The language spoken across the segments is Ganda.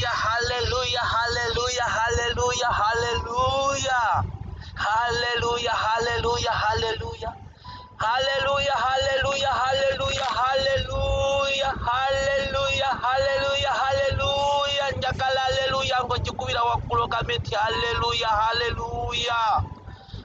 hallelujah, hallelujah, hallelujah, hallelujah. Hallelujah, hallelujah, hallelujah. Hallelujah, hallelujah, hallelujah, hallelujah, hallelujah, hallelujah, hallelujah. Njagala hallelujah ng'ogikubira waggulu kameti. Hallelujah, hallelujah.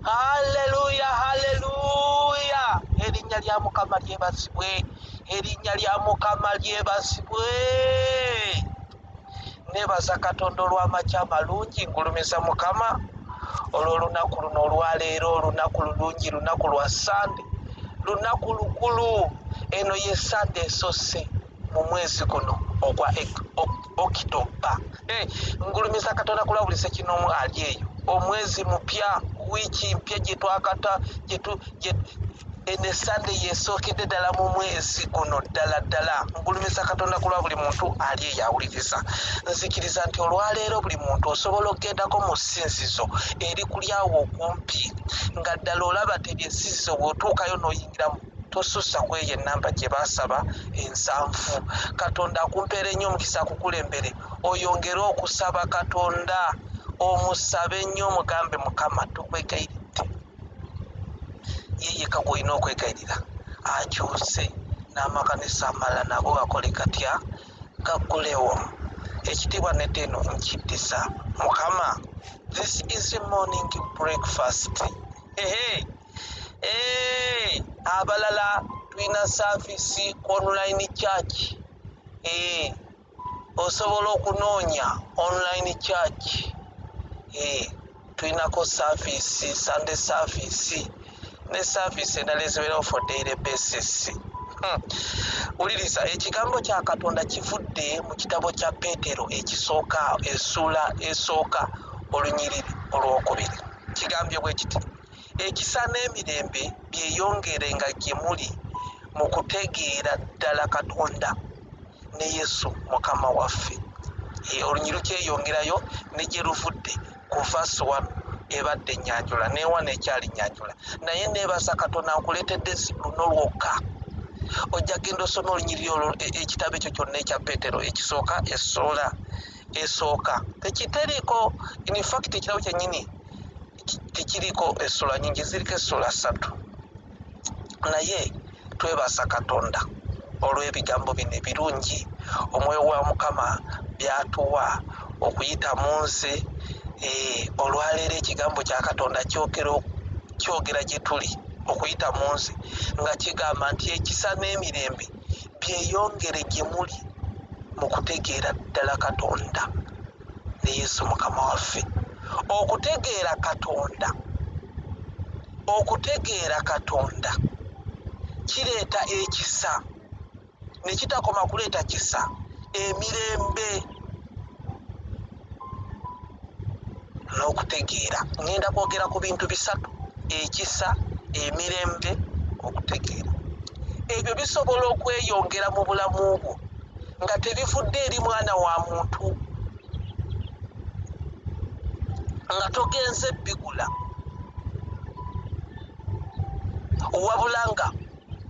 Hallelujah, hallelujah. Erinnya lya Mukama lyebasibwe. Erinnya lya Mukama lyebasibwe. Nebaza Katonda olw'amakya amalungi, ngulumiza Mukama olw'olunaku luno olwaleero, olunaku lulungi, lunaku lwa Sande, lunaku lukulu. Eno ye Sande esosse mu mwezi guno ogwa Okitoba. Ngulumiza Katonda kulabulisa kino ali eyo, omwezi mupya, wiiki mpya gye twakata ene Sande yesookedde ddala mu mwezi guno ddala. Ngulumiza Katonda kulwa buli muntu ali eyawuliriza. Nzikiriza nti olwaleero buli muntu osobola okugendako mu ssinzizo eri kulyawo okumpi, nga ddala olaba teri essinzizo bw'otuukayo n'oyingiramu tosussa ku eyo ennamba gye baasaba 7. Katonda akumpeera ennyo omukisa akukulembere, oyongere okusaba Katonda, omusabe nnyo, omugambe Mukama tukwegayiridde. Yeka gwolina okwegayirira akyuse n'amakanisa amalala nago gakole katya gagulewo. Ekitiibwa n'eddiino nkiddisa Mukama. This is morning breakfast. Abalala tulina service online church. Osobola okunoonya online church. Tulinako service, Sunday service ne service endala ezibeerawo for daily basis. Wuliriza, ekigambo kya Katonda kivudde mu kitabo kya Peetero ekisooka, essula esooka olunyiriri olwokubiri. Kigambye bwe kiti, ekisa n'emirembe byeyongerenga gye muli mu kutegeera ddala Katonda ne Yesu Mukama waffe. Olunyiriri kyeyongerayo ne gye luvudde ku verse 1 ebadde nnyanjula, neewano ekyali nnyanjula, naye neebaza Katonda nkuleetedde luno lwokka. Ojja genda osoma olunyiriri olwo, ekitabo ekyo kyonna ekya Peetero ekisooka, essula esooka. Tekiteriko, in fact ekitabo kyennyini tekiriko essula nyingi, ziriko essula 3. Naye twebaza Katonda olw'ebigambo bino ebirungi Omwoyo wa Mukama byatuwa okuyita mu nze. Olwaleero ekigambo kya Katonda kyogera gye tuli okuyita mu nze nga kigamba nti ekisa n'emirembe byeyongere gye muli mu kutegeera ddala Katonda ne Yesu Mukama waffe. Okutegeera Katonda kireeta ekisa, ne kitakoma kuleeta kisa, emirembe n'okutegeera. Ngenda kwogera ku bintu 3: ekisa, emirembe, okutegeera. Ebyo bisobola okweyongera mu bulamu bwo nga tebivudde eri mwana wa muntu, nga togenze bigula, wabula nga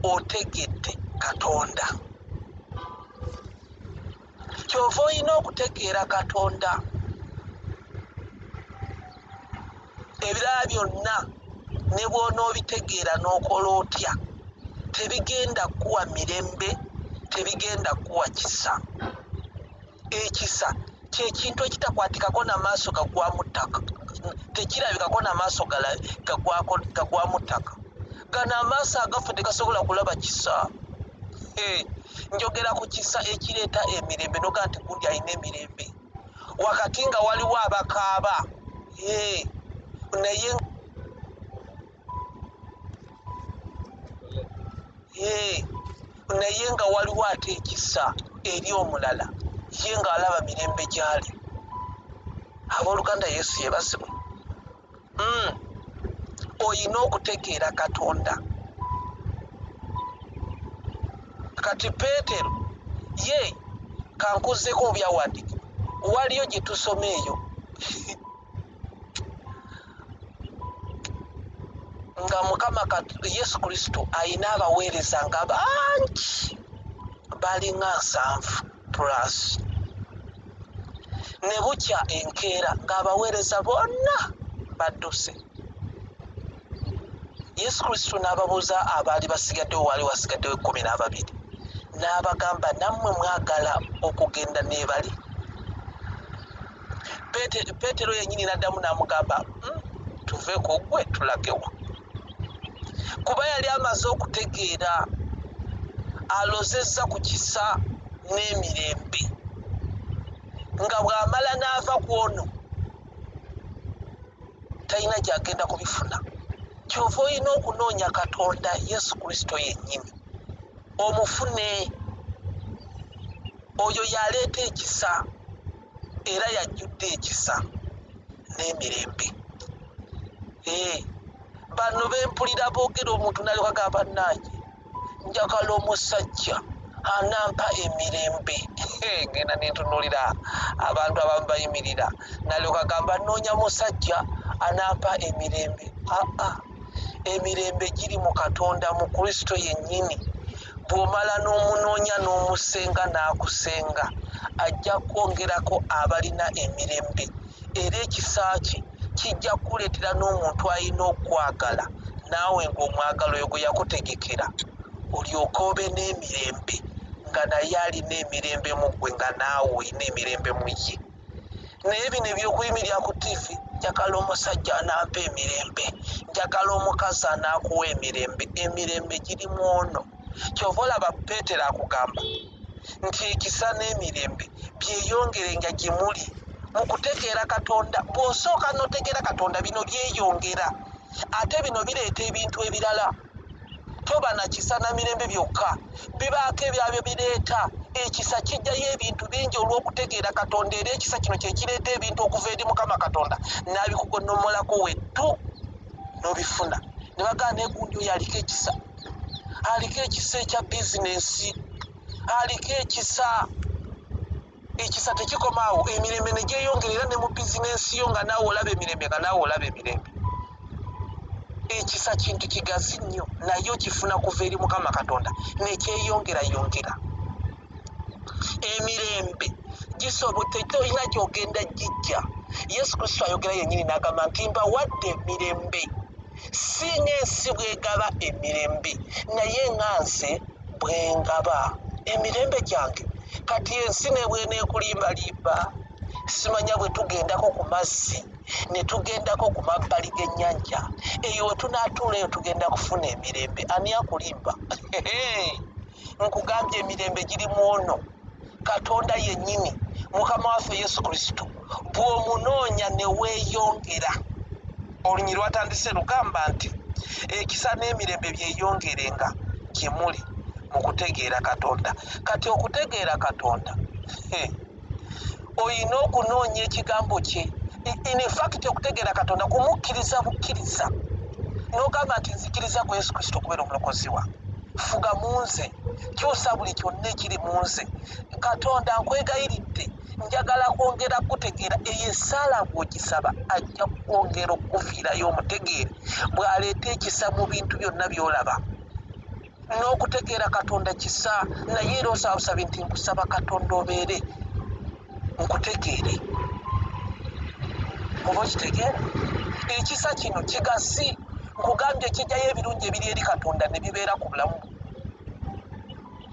otegedde Katonda. Kyova olina okutegeera Katonda. Ebirala byonna ne bw'onoobitegeera n'okola otya, tebigenda kuwa mirembe, tebigenda kuwa kisa. Ekisa kyekintu ekitakwatikako n'amaaso gagwamu ttaka, tekirabikako n'amaaso gagwamu ttaka. Gano amaaso agaffe tegasobola kulaba kisa. Njogera ku kisa ekireeta emirembe, noga nti gundi alina emirembe, wakati nga waliwo abakaaba, naye nga waliwo ate ekisa eri omulala, ye nga alaba mirembe gyali. Abooluganda, Yesu yebasibwe. Oyina okutegeera Katonda. Kati Peetero ye kankuzzeko mu byawandiika, waliyo gye tusoma eyo nga Mukama Yesu Kristo ayina abaweereza nga bangi, balinga 7+. ne bukya enkeera ng'abaweereza bonna badduse. Yesu Kristo n'ababuuza abaali basigaddewo, waali wasigaddewo 12, n'abagamba nammwe mwagala okugenda n'ebali? Peetero yennyini n'addamu n'amugamba tuve ku ggwe tulagewa, kuba yali amaze okutegeera alozezza ku kisa n'emirembe, nga bw'amala n'ava ku ono talina gy'agenda kubifuna. Kyova olina okunoonya Katonda Yesu Kristo yennyini omufune. Oyo yaleeta ekisa era yajjudde ekisa n'emirembe. Bano bempulira boogera, omuntu naleka agamba nange njagala omusajja anampa emirembe. Ngenda nentunuulira abantu abamu bayimirira, naleka agamba noonya musajja anampa emirembe. Emirembe giri mu Katonda, mu Kristo yennyini. Bw'omala n'omunoonya n'omusenga n'akusenga, ajja kwongerako abalina emirembe, era ekisa kye kijja kukuleetera n'omuntu alina okwagala, naawe ng'omwagala oyo gwe yakutegekera olyoke obe n'emirembe, nga naye alina emirembe mu ggwe, nga naawe olina emirembe mu ye. Naye bino ebyokuyimirira ku ttivi, njagala omusajja anampa emirembe, njagala omukazi anaakuwa emirembe. Emirembe giri mu ono. Kyova olaba Peetero akugamba nti ekisa n'emirembe byeyongerenga gye muli mu kutegeera Katonda. Bw'osooka n'otegeera Katonda, bino byeyongera, ate bino bireeta ebintu ebirala. Toba na kisa na mirembe byokka, bibaako ebyabyo bireeta. Ekisa kijjayo ebintu bingi olw'okutegeera Katonda, era ekisa kino kye kireeta ebintu okuva eri Mukama Katonda n'abikugonnomolako wettu n'obifuna. Ne bagamba naye gundi oyo aliko ekisa, aliko ekisa ekya bizinensi, aliko ekisa. Ekisa tekikomaawo, emirembe ne gyeyongera era ne mu bizinensi yo, nga naawe olaba emirembe, nga naawe olaba emirembe. Ekisa kintu kigazi nnyo, naye okifuna kuva eri Mukama Katonda nekyeyongerayongera. Emirembe tolina gy'ogenda gijja. Yesu Kristo ayogera yennyini n'agamba nti mbawadde emirembe, si ng'ensi bw'egaba emirembe, naye nga nze bwe ngaba emirembe gyange. Kati ensi ne bw'eneekulimbalimba, simanya bwe tugendako ku mazzi ne tugendako ku mabbali g'ennyanja, eyo we tunaatuula eyo tugenda kufuna emirembe. Ani akulimba? Nkugambye emirembe giri mu ono Katonda yennyini, Mukama waffe Yesu Kristo. Bw'omunoonya ne weeyongera. Olunyi lwatandise lugamba nti ekisa n'emirembe byeyongerenga gye muli mu kutegeera Katonda. Kati okutegeera Katonda, olina okunoonya ekigambo kye. In fact okutegeera Katonda kumukkiriza bukkiriza, n'ogamba nti nzikiriza ku Yesu Kristo okubeera omulokozi wange. Fuga mu nze, kyusa buli kyonna ekiri mu nze. Katonda nkwegayiridde, njagala kwongera kutegeera. Eyo essaala bw'ogisaba ajja kwongera okukufiirayo omutegeere, bw'aleeta ekisa mu bintu byonna by'olaba. N'okutegeera Katonda kisa, naye era osabye nti nkusaba Katonda obeere nkutegeere. Oba okitegeera? Ekisa kino kigazi, nkugambye kijjayo ebirungi ebiri eri Katonda ne bibeera ku bulamu.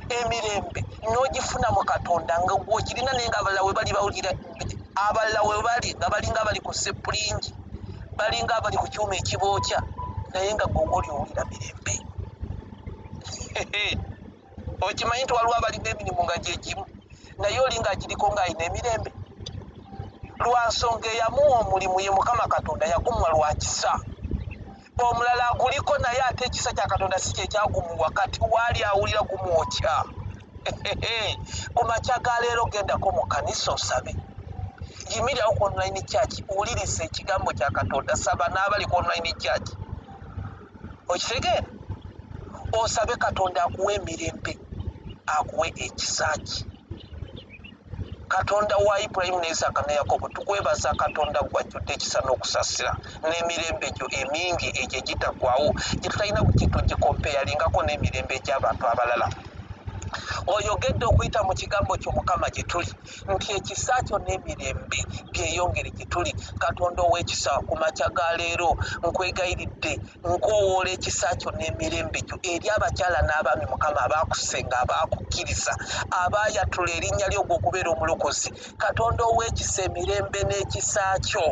Emirembe n'ogifuna mu Katonda nga gw'okirina, naye ng'abalala we bali bawulira, abalala we bali nga balinga bali ku sepulingi, balinga abali ku kyuma ekibookya, naye nga gwe oli owulira mirembe. Okimanyi nti waliwo abalina emirimu nga gye gimu, naye oli ng'agiriko ng'alina emirembe. Lwa nsonga eyamuwa omulimu ye Mukama Katonda yagumuwa lwa kisa. Omulala aguliko, naye ate ekisa kya Katonda si kye kyagumuwa, kati waali awulira gumwokya. Ku makya ga leero gendako mu kkanisa osabe. Yimirirawo ku online church owulirize ekigambo kya Katonda, saba n'abali ku online church. Okitegeera? Osabe Katonda akuwe emirembe, akuwe ekisa kye. Katonda wa Ibulayimu ne Isaaka ne Yakobo, tukwebaza Katonda gwajjudde ekisa n'okusasira n'emirembe gyo emingi egyo egitaggwaawo, gye tutalina gye tugikompeyalingako n'emirembe egy'abantu abalala. oyogedde okuyita mu kigambo kyo Mukama gye tuli nti ekisa kyo n'emirembe byeyongere gye tuli. Katonda ow'ekisa ku makya ga leero nkwegayiridde nkowoola ekisa kyo n'emirembe gyo eri abakyala n'abaami Mukama abaakusenga abaakukkiriza abaayatula erinnya ly'ogwo okubeera omulokozi. Katonda ow'ekisa emirembe n'ekisa kyo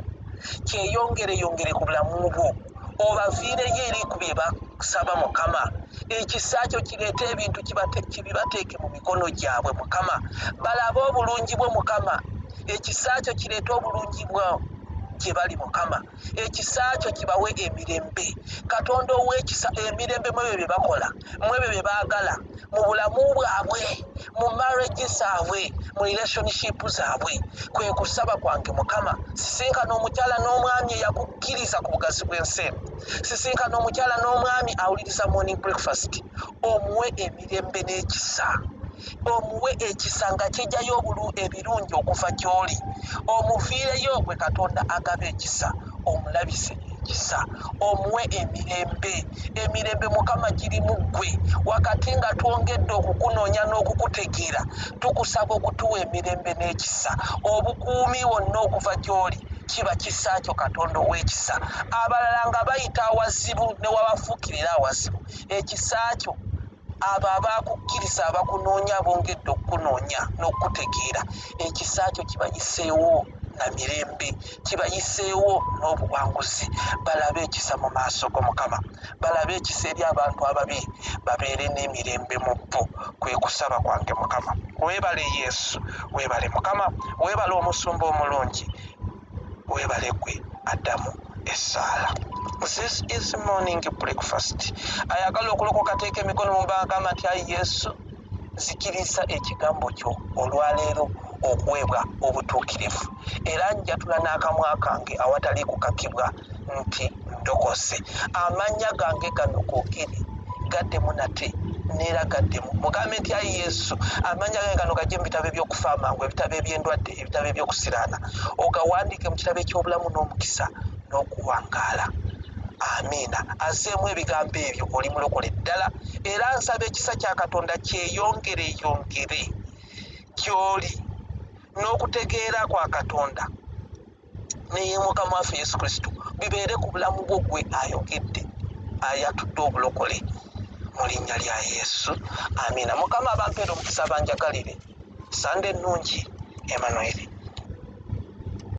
kyeyongereyongere ku bulamu bwo obaviireyo eri ku bye basaba Mukama. Ekisa kyo kireete ebintu kibibateeke mu mikono gyabwe Mukama balabe obulungi bwo Mukama. Ekisa kyo kireete obulungi bwo gye bali Mukama. Ekisa kyo kibawe emirembe. Katonda ow'ekisa emirembe mu ebyo bye bakola mu ebyo bye baagala mu bulamu bwabwe mu marriage zaabwe mu relationship zaabwe. Kwe kusaba kwange Mukama sisinkana omukyala n'omwami eyakukkiriza ku bugazi bw'ensi eno. Sisinkana omukyala n'omwami awuliriza morning breakfast omuwe emirembe n'ekisa. Omuwe ekisa nga kijjayo ebirungi okuva gy'oli. Omuviireyo gwe Katonda agaba ekisa omulabise ekisa. Omuwe emirembe. Emirembe Mukama giri mu ggwe wakati nga twongedde okukunoonya n'okukutegeera tukusaba okutuwa emirembe n'ekisa. Obukuumi wonna okuva gy'oli kiba kisa kyo Katonda ow'ekisa. Abalala nga bayita awazibu ne wabafuukirira awazibu ekisa kyo abo abaakukkiriza abakunoonya bongedde okukunoonya n'okukutegeera ekisa kyo kibayiseewo na mirembe kibayiseewo n'obuwanguzi. Balabe ekisa mu maaso go Mukama. Balabe ekisa eri abantu ababi babeere n'emirembe mu bo. Kwe kusaba kwange Mukama. Weebale Yesu, weebale Mukama, weebale omusumba omulungi, weebale gwe addamu essaala. This is morning breakfast. Ayagala okulokoka teeka emikono mu bagamba nti ayi Yesu zikiriza ekigambo kyo olwaleero okuweebwa obutuukirivu era njatula n'akamwa kange awatali kukakibwa nti ndokose. Amannya gange gano kookere gaddemu nate neera gaddemu mugambe nti ayi Yesu amannya gange gano gajje mu bitabo eby'okufa amangu, ebitabo eby'endwadde, ebitabo eby'okusiraana, ogawandiike mu kitabo eky'obulamu n'omukisa n'okuwangaala. Amiina. Azeemu ebigambo ebyo oli mulokole ddala era nsaba ekisa kya Katonda kyeyongereyongere gy'oli n'okutegeera kwa Katonda ne Mukama waffe Yesu Kristo bibeere ku bulamu bwo gwe ayogedde ayatudde obulokole mu linnya lya Yesu. Amiina. Mukama abampeera omukisa banjagalire. Sande nnungi. Emmanuel.